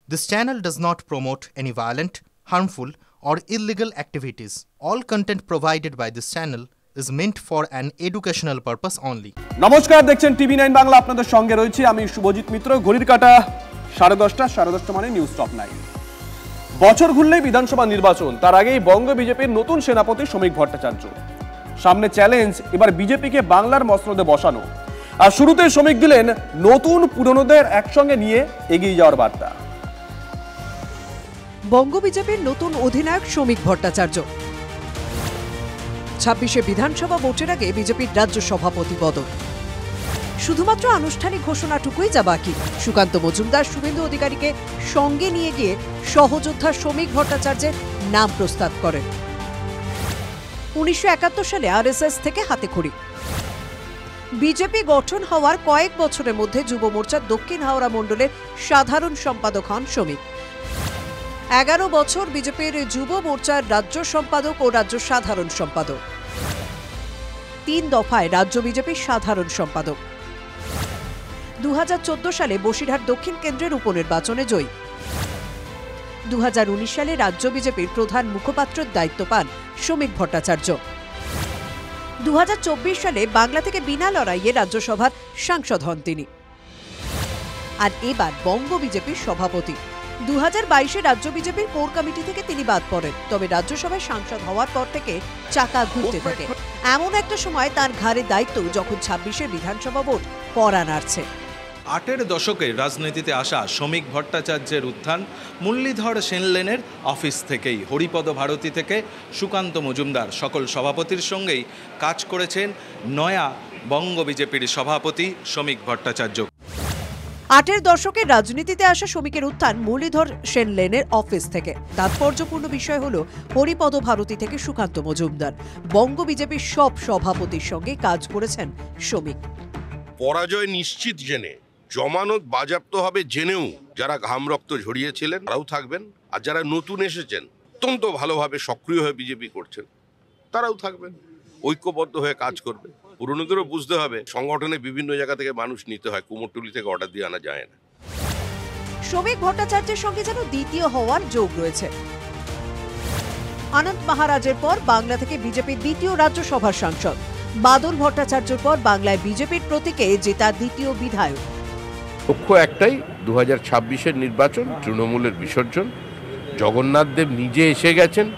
This channel does not promote any violent, harmful, or illegal activities. All content provided by this channel is meant for an educational purpose only. নমস্কার, দেখছেন TV 9 Bangla. আপনাদের সঙ্গে রয়েছে আমি শুভজিৎ মিত্র। ঘড়ির কাঁটা 10:30 মানে নিউজ টপ 9। বছর ঘুরলেই বিধানসভা নির্বাচন, তার আগেই বঙ্গ বিজেপির নতুন সেনাপতি শ্রমিক ভট্টাচার্য। সামনে চ্যালেঞ্জ, এবার বিজেপিকে বাংলার মসনদে বসানো। আর শুরুতেই শ্রমিক দিলেন নতুন পুরনোদের একসঙ্গে নিয়ে এগিয়ে যাওয়ার বার্তা। বঙ্গ বিজেপির নতুন অধিনায়ক শ্রমিক ভট্টাচার্য। 26শে বিধানসভা ভোটের আগে বিজেপির রাজ্য সভাপতি বদল। শুধুমাত্র আনুষ্ঠানিক ঘোষণাটুকুই যা বাকি। সুকান্ত মজুমদার শুভেন্দু অধিকারীকে সঙ্গে নিয়ে গিয়ে সহযোদ্ধা শ্রমিক ভট্টাচার্যের নাম প্রস্তাব করেন। 1971 সালে আরএসএস থেকে হাতেখড়ি। বিজেপি গঠন হওয়ার কয়েক বছরের মধ্যে যুব মোর্চার দক্ষিণ হাওড়া মণ্ডলের সাধারণ সম্পাদক হন শ্রমিক। 11 বছর বিজেপির যুব মোর্চার রাজ্য সম্পাদক ও রাজ্য সাধারণ সম্পাদক। 3 দফায় রাজ্য বিজেপির সাধারণ সম্পাদক। 2014 সালে বসিরহাট দক্ষিণ কেন্দ্রের উপনির্বাচনে জয়ী। 2019 সালে রাজ্য বিজেপির প্রধান মুখপাত্রের দায়িত্ব পান শ্রমিক ভট্টাচার্য। 2024 সালে বাংলা থেকে বিনা লড়াইয়ে রাজ্যসভার সাংসদ হন তিনি। আর এবার বঙ্গ বিজেপির সভাপতি। 2022-এ রাজ্য বিজেপির কোর কমিটি থেকে তিনি বাদ পড়েন, তবে রাজ্যসভায় সাংসদ হওয়ার পর থেকে চাকা ঘুরতে থাকে। এমন একটা সময় তার ঘাড়ে দায়িত্ব যখন 26-এর বিধানসভা ভোট কড়া নাড়ছে। 8-এর দশকে রাজনীতিতে আসা শ্রমিক ভট্টাচার্যের উত্থান মুরলীধর সেনলেনের অফিস থেকেই। হরিপদ ভারতী থেকে সুকান্ত মজুমদার সকল সভাপতির সঙ্গেই কাজ করেছেন নয়া বঙ্গ বিজেপির সভাপতি শ্রমিক ভট্টাচার্য। 8-এর দশকে রাজনীতিতে আসা শ্রমিকের উত্থান মুরলীধর সেনলেনের অফিস থেকে। তাৎপর্যপূর্ণ বিষয় হলো হরিপদ ভারতী থেকে সুকান্ত মজুমদার বঙ্গ বিজেপির সব সভাপতির সঙ্গে কাজ করেছেন শ্রমিক। পরাজয় নিশ্চিত জেনে, জমানত বাজেয়াপ্ত হবে জেনেও যারা ঘাম রক্ত ঝরিয়েছিলেন তারাও থাকবেন, আর যারা নতুন এসেছেন অত্যন্ত ভালোভাবে সক্রিয় হয়ে বিজেপি করছেন তারাও থাকবেন, ঐক্যবদ্ধ হয়ে কাজ করবে। পুরনোদেরও বুঝতে হবে সংগঠনে বিভিন্ন জায়গা থেকে মানুষ নিতে হয়, কুমোরটুলি থেকে অর্ডার দিয়ে আনা যায় না। শ্রমিক ভট্টাচার্যের সঙ্গে যেন দ্বিতীয় হওয়ার যোগ রয়েছে। আনন্দ মহারাজের পর বাংলা থেকে বিজেপির দ্বিতীয় রাজ্যসভার সাংসদ, বাদল ভট্টাচার্যের পর বাংলায় বিজেপির প্রতীকে জেতা দ্বিতীয় বিধায়ক। লক্ষ্য একটাই, 2026-এর নির্বাচন, তৃণমূলের বিসর্জন। জগন্নাথ দেব নিজে এসে গেছেন,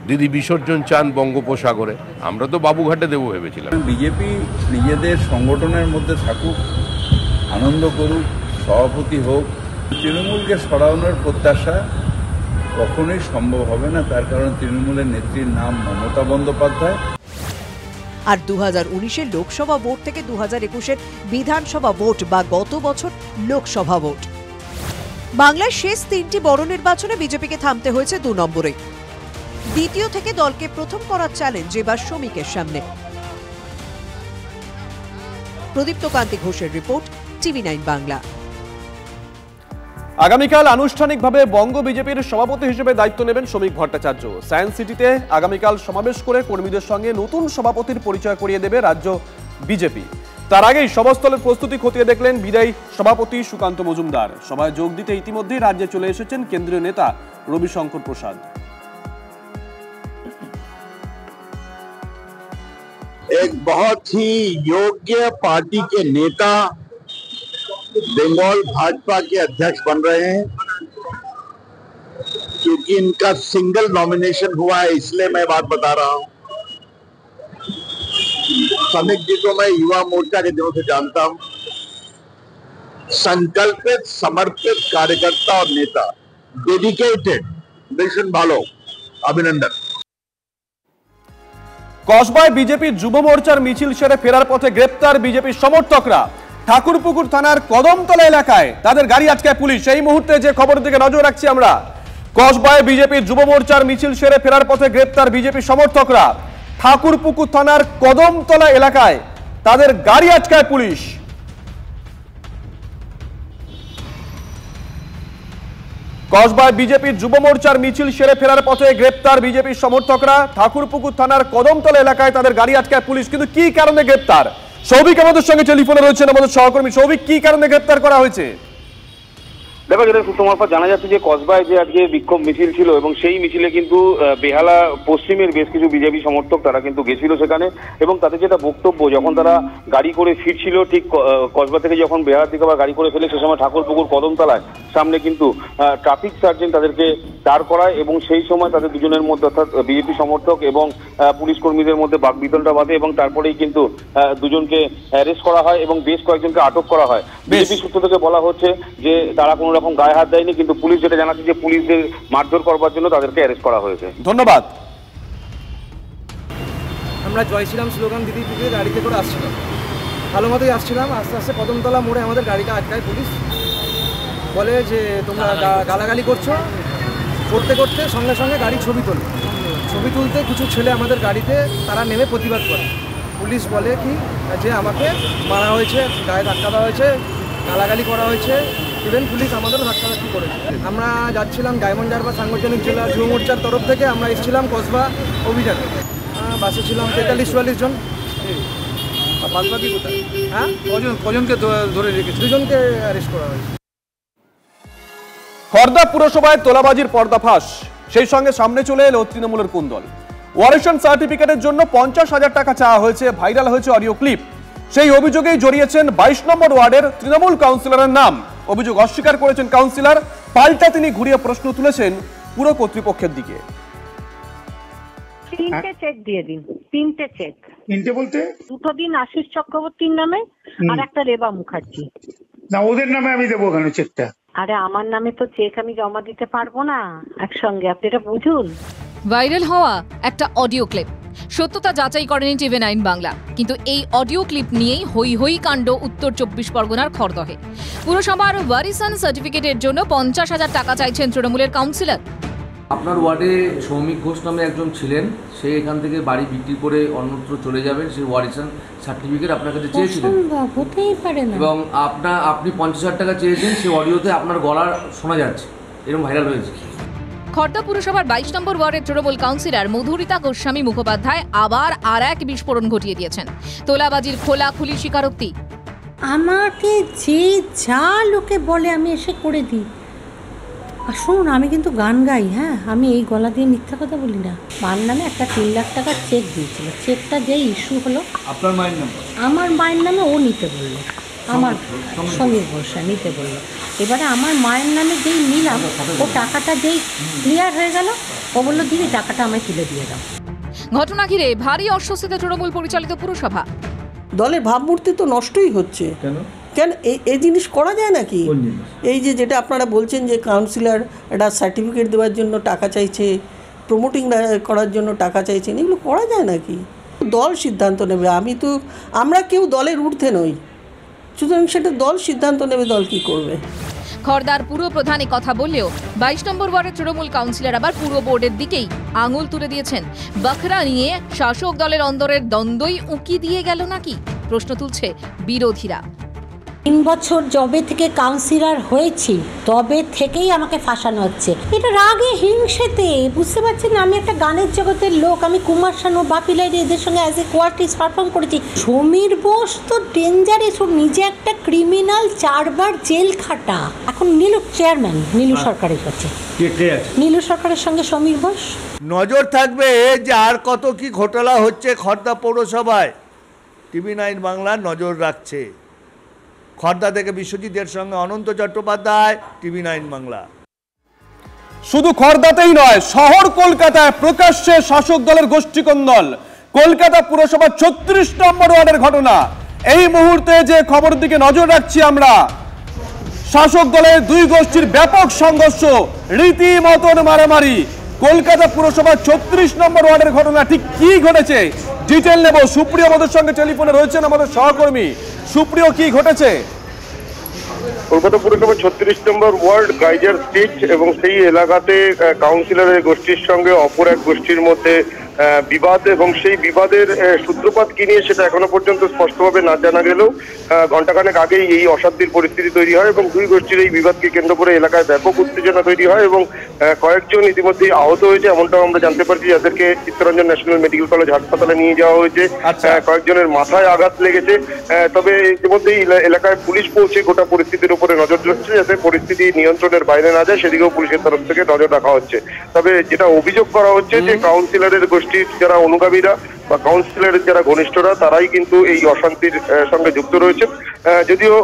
দিদি বিসর্জন চান বঙ্গোপসাগরে, আমরা তো বাবুঘাটে দেবো ভেবেছিলাম। বিজেপি নিজেদের সংগঠনের মধ্যে থাকুক, আনন্দ করুক, সভাপতি হোক। তৃণমূলকে সরানোর প্রত্যাশা কখনোই সম্ভব হবে না, তার কারণ তৃণমূলের নেত্রীর নাম মমতা বন্দ্যোপাধ্যায়। আর 2019-এর লোকসভা ভোট থেকে 2021-এর বিধানসভা ভোট বা গত বছর লোকসভা ভোট, বাংলার শেষ 3টি বড় নির্বাচনে বিজেপিকে থামতে হয়েছে 2 নম্বরে। দ্বিতীয় থেকে দলকে প্রথম করার চ্যালেঞ্জ এবার শ্রমিকের সামনে। প্রদীপ্ত কান্তি ঘোষের রিপোর্ট, টিভি 9 বাংলা। আগামীকাল আনুষ্ঠানিকভাবে বঙ্গ বিজেপির সভাপতি হিসেবে দায়িত্ব নেবেন শ্রমিক ভট্টাচার্য। সায়েন্স সিটিতে আগামীকাল সমাবেশ করে কর্মীদের সঙ্গে নতুন সভাপতির পরিচয় করিয়ে দেবে রাজ্য বিজেপি। তার আগেই সভাস্থলের প্রস্তুতি খতিয়ে দেখলেন বিদায়ী সভাপতি সুকান্ত মজুমদার। সভায় যোগ দিতে ইতিমধ্যেই রাজ্যে চলে এসেছেন কেন্দ্রীয় নেতা রবিশঙ্কর প্রসাদ। एक बहुत ही योग्य पार्टी के नेता बंगाल भाजपा के अध्यक्ष बन रहे हैं, क्योंकि इनका सिंगल नॉमिनेशन हुआ है, इसलिए मैं बात बता रहा हूं। श्रमिक जी को मैं युवा मोर्चा के दिनों से जानता हूं, संकल्पित, समर्पित कार्यकर्ता और नेता, डेडिकेटेड, मिशन भालो, अभिनंदन। কসবায় বিজেপির যুব মোর্চার মিছিল সেরে ফেরার পথে গ্রেপ্তার বিজেপির সমর্থকরা। ঠাকুরপুকুর থানার কদমতলা এলাকায় তাদের গাড়ি আটকায় পুলিশ। এই মুহূর্তে যে খবরের দিকে নজর রাখছি আমরা, কসবায় বিজেপির যুব মোর্চার মিছিল সেরে ফেরার পথে গ্রেপ্তার বিজেপির সমর্থকরা। ঠাকুরপুকুর থানার কদমতলা এলাকায় তাদের গাড়ি আটকায় পুলিশ। কসবায় বিজেপির যুব মোর্চার মিছিল সেরে ফেরার পথে গ্রেপ্তার বিজেপির সমর্থকরা। ঠাকুরপুকুর থানার কদমতলা এলাকায় তাদের গাড়ি আটকায় পুলিশ। কিন্তু কি কারণে গ্রেপ্তার? সৌভিক আমাদের সঙ্গে টেলিফোনে রয়েছেন, আমাদের সহকর্মী। সৌভিক, কি কারণে গ্রেপ্তার করা হয়েছে? দেখো, যেটা সূত্র মারফত জানা যাচ্ছে যে কসবায় যে আজকে বিক্ষোভ মিছিল ছিল এবং সেই মিছিলে কিন্তু বেহালা পশ্চিমের বেশ কিছু বিজেপি সমর্থক তারা কিন্তু গেছিল সেখানে, এবং তাদের যেটা বক্তব্য, যখন তারা গাড়ি করে ফিরছিল ঠিক কসবা থেকে যখন বেহালার দিকে আবার গাড়ি করে ফেলে, সে সময় ঠাকুরপুকুর কদমতলায় সামনে কিন্তু ট্রাফিক সার্জেন্ট তাদেরকে দাঁড় করায় এবং সেই সময় তাদের দুজনের মধ্যে অর্থাৎ বিজেপি সমর্থক এবং পুলিশ কর্মীদের মধ্যে বাকবিতণ্ডা বাঁধে এবং তারপরেই কিন্তু দুজনকে অ্যারেস্ট করা হয় এবং বেশ কয়েকজনকে আটক করা হয়। বিজেপি সূত্র থেকে বলা হচ্ছে যে তারা কোনো রকম গায়ে হাত দেয়নি, কিন্তু পুলিশ যেটা জানাচ্ছে যে পুলিশদের মারধর করবার জন্য তাদেরকে অ্যারেস্ট করা হয়েছে। ধন্যবাদ। আমরা জয় শ্রীরাম স্লোগান দিদি দিদি গাড়িতে করে আসছিলাম, ভালো মতোই আসছিলাম। আস্তে আস্তে কদমতলা মোড়ে আমাদের গাড়িটা আটকায় পুলিশ, বলে যে তোমরা গালাগালি করছো, করতে করতে সঙ্গে সঙ্গে গাড়ি ছবি তুলতে কিছু ছেলে আমাদের গাড়িতে তারা নেমে প্রতিবাদ করে। পুলিশ বলে কি যে আমাকে মারা হয়েছে, গায়ে ধাক্কা দেওয়া হয়েছে, গালাগালি করা হয়েছে, ইভেন পুলিশ আমাদেরও ধাক্কাধাক্কি করেছে। আমরা যাচ্ছিলাম ডায়মন্ড হারবার সাংগঠনিক জেলা যুব মোর্চার তরফ থেকে, আমরা এসেছিলাম কসবা অভিযানে, বাসে ছিলাম 43-44 জন। বাদবাকি কোথায়? হ্যাঁ, কজনকে ধরে রেখেছে, 2জনকে অ্যারেস্ট করা হয়েছে। খড়দা পুরসভায় তোলাবাজির পর্দাফাঁস, সেই সঙ্গে সামনে চলে এলো তৃণমূলের কুন্দল। ওয়ারেশন সার্টিফিকেটের জন্য 50,000 টাকা চাওয়া হয়েছে, ভাইরাল হয়েছে অডিও ক্লিপ। সেই অভিযোগেই জড়িয়েছেন 22 নম্বর ওয়ার্ডের তৃণমূল কাউন্সিলরের নাম। অভিযোগ অস্বীকার করেছেন কাউন্সিলর, পাল্টা তিনি ঘুরিয়ে প্রশ্ন তুলেছেন পুরো কর্তৃপক্ষের দিকে। 3টে চেক দিয়ে দিন, 3টে চেক। 3টে বলতে 2টো দিন আশিস চক্রবর্তীর নামে আর একটা রেবা মুখার্জি। না, ওদের নামে আমি দেবো কেন চেকটা? আরে আমার নামে তো চেক আমি জমা দিতে পারবো না একসঙ্গে, আপনি এটা বুঝুন। ভাইরাল হওয়া একটা অডিও ক্লিপ, সত্যতা যাচাই করেনি TV9 বাংলা, কিন্তু এই অডিও ক্লিপ নিয়েই হই হই কাণ্ড উত্তর 24 পরগনার খড়দহে। পুরসভার ওয়ারিশন সার্টিফিকেটের জন্য 50,000 টাকা চাইছেন তৃণমূলের কাউন্সিলর। আপনার ওয়ার্ডে সৌমিক ঘোষ নামে একজন ছিলেন, সে এখান থেকে বাড়ি বিক্রি করে অন্যত্র চলে যাবেন, সেই ওয়ারিশন সার্টিফিকেট আপনার কাছে চেয়েছিলেন এবং আপনি 50,000 টাকা চেয়েছেন, সেই অডিওতে আপনার গলা শোনা যাচ্ছে, এরকম ভাইরাল হয়েছে। খড়দা পুরসভার 22 নম্বর ওয়ার্ডের তৃণমূল কাউন্সিলর মধুরিতা গোস্বামী মুখোপাধ্যায় আবার আর এক বিস্ফোরণ ঘটিয়ে দিয়েছেন। তোলাবাজির খোলাখুলি স্বীকারোক্তি। আমাকে যে যা লোকে বলে আমি এসে করে দিই। আর শুনুন, আমি কিন্তু গান গাই, হ্যাঁ, আমি এই গলা দিয়ে মিথ্যা কথা বলি না। মার নামে একটা 3 লাখ টাকার চেক দিয়েছিল, চেকটা যেই ইস্যু হলো আপনার মায়ের নামে, আমার মায়ের নামে ও নিতে বললো, আমার সমীর ঘোষা নিতে বললো। এবারে আমার মায়ের নামে যেই নিলাম, ও টাকাটা যেই ক্লিয়ার হয়ে গেল, ও বললো দিদি টাকাটা আমায় তুলে দিয়ে দাও। ঘটনা ঘিরে ভারী অস্বস্তিতে তৃণমূল পরিচালিত পুরসভা। দলের ভাবমূর্তি তো নষ্টই হচ্ছে। কেন এই জিনিস করা যায় নাকি? এই যেটা আপনারা বলছেন যে কাউন্সিলর একটা সার্টিফিকেট দেওয়ার জন্য টাকা চাইছে, প্রমোটিং করার জন্য টাকা চাইছেন, এগুলো করা যায় নাকি? দল সিদ্ধান্ত নেবে। আমরা কেউ দলের ঊর্ধ্বে নই, সুতরাং সেটা দল সিদ্ধান্ত নেবে দল কি করবে। খড়দার পুরো প্রধান কথা বললেও 22 নম্বর ওয়ার্ডের তৃণমূল কাউন্সিলর আবার পুরো বোর্ডের দিকেই আঙুল তুলে দিয়েছেন। বাখরা নিয়ে শাসক দলের অন্দরের দ্বন্দ্বই উঁকি দিয়ে গেল নাকি, প্রশ্ন তুলছে বিরোধীরা। 3 বছর যবে থেকে কাউন্সিলর হয়েছি তবে থেকেই আমাকে ফাঁসানো হচ্ছে। এটা রাগে হিংসেতে, বুঝতে পারছেন না? আমি একটা গানের জগতের লোক, আমি কুমার শানু, বাপি লাইরি এদের সঙ্গে অ্যাজ এ কোয়ার্টিস্ট পারফর্ম করেছি। সমীর বোস তো ডেঞ্জারাস, ও নিজে একটা ক্রিমিনাল, 4 বার জেল খাটা। এখন নীলু চেয়ারম্যান, নীলু সরকারের কাছে, নীলু সরকারের সঙ্গে সমীর বোস। নজর থাকবে যে আর কত কি ঘোটালা হচ্ছে খড়দা পৌরসভায়। TV9 বাংলা নজর রাখছে। খড়দা থেকে বিশ্বজিতের সঙ্গে অনন্ত চট্টোপাধ্যায়, TV9 বাংলা। শুধু খড়দাতেই নয়, শহর কলকাতায় প্রকাশ্যে শাসক দলের গোষ্ঠীকন্দল। কলকাতা পুরসভার 36 নম্বর ওয়ার্ডের ঘটনা। এই মুহূর্তে যে খবর দিকে নজর রাখছি আমরা, শাসক দলের 2 গোষ্ঠীর ব্যাপক সংঘর্ষ, রীতিমতন মারামারি। কলকাতা পুরসভার 36 নম্বর ওয়ার্ডের ঘটনা, ঠিক কি ঘটেছে ডিটেল নেব। সুপ্রিয় আমাদের সঙ্গে টেলিফোনে রয়েছেন আমাদের সহকর্মী। সুপ্রিয়, কি ঘটেছে? কলকাতা পুরসভার 36 নম্বর ওয়ার্ড গাইজার স্ট্রিট এবং সেই এলাকাতে কাউন্সিলরের গোষ্ঠীর সঙ্গে অপর এক গোষ্ঠীর মধ্যে বিবাদ এবং সেই বিবাদের সূত্রপাত কি নিয়ে সেটা এখনো পর্যন্ত স্পষ্টভাবে না জানা গেলেও ঘণ্টাখানেক আগেই এই অশান্তির পরিস্থিতি তৈরি হয় এবং দুই গোষ্ঠীর এই বিবাদকে কেন্দ্র করে এলাকায় ব্যাপক উত্তেজনা তৈরি হয় এবং কয়েকজন ইতিমধ্যেই আহত হয়েছে, এমনটাও আমরা জানতে পারছি, যাদেরকে চিত্তরঞ্জন ন্যাশনাল মেডিকেল কলেজ হাসপাতালে নিয়ে যাওয়া হয়েছে। কয়েকজনের মাথায় আঘাত লেগেছে। তবে ইতিমধ্যেই এলাকায় পুলিশ পৌঁছে গোটা পরিস্থিতির উপরে নজর রাখছে, যাতে পরিস্থিতি নিয়ন্ত্রণের বাইরে না যায় সেদিকেও পুলিশের তরফ থেকে নজর রাখা হচ্ছে। তবে যেটা অভিযোগ করা হচ্ছে যে কাউন্সিলরের গোষ্ঠীর যারা অনুগামীরা বা কাউন্সিলরের যারা ঘনিষ্ঠরা তারাই কিন্তু এই অশান্তির সঙ্গে যুক্ত রয়েছে। যদিও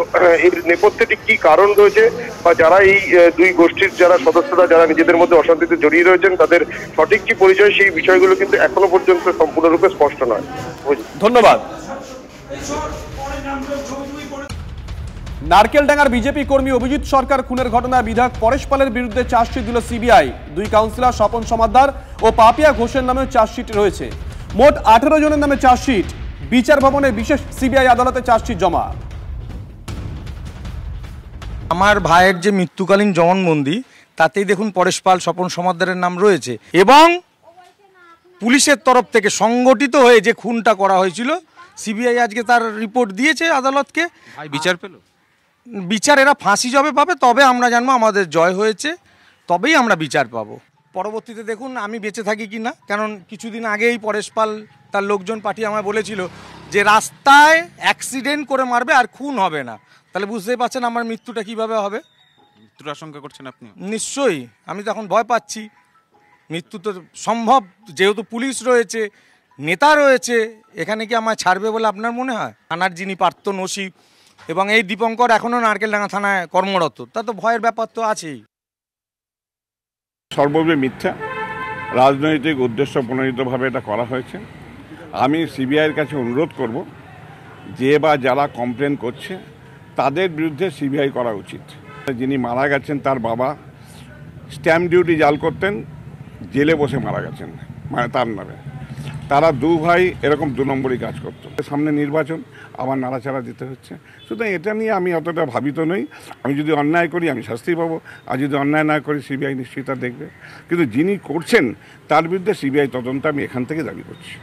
এর নেপথ্যে ঠিক কি কারণ রয়েছে বা যারা এই দুই গোষ্ঠীর যারা সদস্যরা যারা নিজেদের মধ্যে অশান্তিতে জড়িয়ে রয়েছেন তাদের সঠিক কি পরিচয় সেই বিষয়গুলো কিন্তু এখনো পর্যন্ত সম্পূর্ণরূপে স্পষ্ট নয়। ধন্যবাদ। নারকেলডাঙ্গার বিজেপি কর্মী অভিজিৎ সরকার খুনের ঘটনায় বিধায়ক পরেশ পালের বিরুদ্ধে চার্জশিট দিল সিবিআই। দুই কাউন্সিলর স্বপন সমাদ্দার ও পাপিয়া ঘোষের নামেও চার্জশিট রয়েছে। মোট 18 জনের নামে চার্জশিট। বিচার ভবনে বিশেষ সিবিআই আদালতে চার্জশিট জমা। আমার ভাইয়ের যে মৃত্যুকালীন জবানবন্দি তাতেই দেখুন পরেশ পাল, স্বপন সমাদ্দারের নাম রয়েছে এবং পুলিশের তরফ থেকে সংগঠিত হয়ে যে খুনটা করা হয়েছিল সিবিআই আজকে তার রিপোর্ট দিয়েছে আদালতকে। বিচার পেল, বিচার এরা ফাঁসি যবে পাবে তবে আমরা জানবো আমাদের জয় হয়েছে, তবেই আমরা বিচার পাবো। পরবর্তীতে দেখুন আমি বেঁচে থাকি কি না, কারণ কিছুদিন আগেই পরেশ পাল তার লোকজন পাঠিয়ে আমায় বলেছিল যে রাস্তায় অ্যাক্সিডেন্ট করে মারবে আর খুন হবে না। তাহলে বুঝতেই পারছেন আমার মৃত্যুটা কিভাবে হবে। মৃত্যুর আশঙ্কা করছেন আপনি? নিশ্চয়ই, আমি তো এখন ভয় পাচ্ছি। মৃত্যু তো সম্ভব, যেহেতু পুলিশ রয়েছে, নেতা রয়েছে, এখানে কি আমায় ছাড়বে বলে আপনার মনে হয়? থানার যিনি প্রাক্তন ওসি এবং এই দীপঙ্কর এখনও নারকেলডাঙ্গা থানায় কর্মরত, তা তো ভয়ের ব্যাপার তো আছেই। সর্ববে মিথ্যা, রাজনৈতিক উদ্দেশ্য প্রণোদিতভাবে এটা করা হয়েছে। আমি সিবিআইয়ের কাছে অনুরোধ করব যে বা যারা কমপ্লেন করছে তাদের বিরুদ্ধে সিবিআই করা উচিত। যিনি মারা গেছেন তার বাবা স্ট্যাম্প ডিউটি জাল করতেন, জেলে বসে মারা গেছেন, মানে তার নামে। তারা দু ভাই এরকম 2 নম্বরই কাজ করতো। সামনে নির্বাচন, আমার নাড়াচাড়া দিতে হচ্ছে। সুতরাং এটা নিয়ে আমি অতটা ভাবিত নই। আমি যদি অন্যায় করি আমি শাস্তি পাবো, আর যদি অন্যায় না করি সিবিআই নিশ্চয়ই তা দেখবে। কিন্তু যিনি করছেন তার বিরুদ্ধে সিবিআই তদন্ত আমি এখান থেকে দাবি করছি।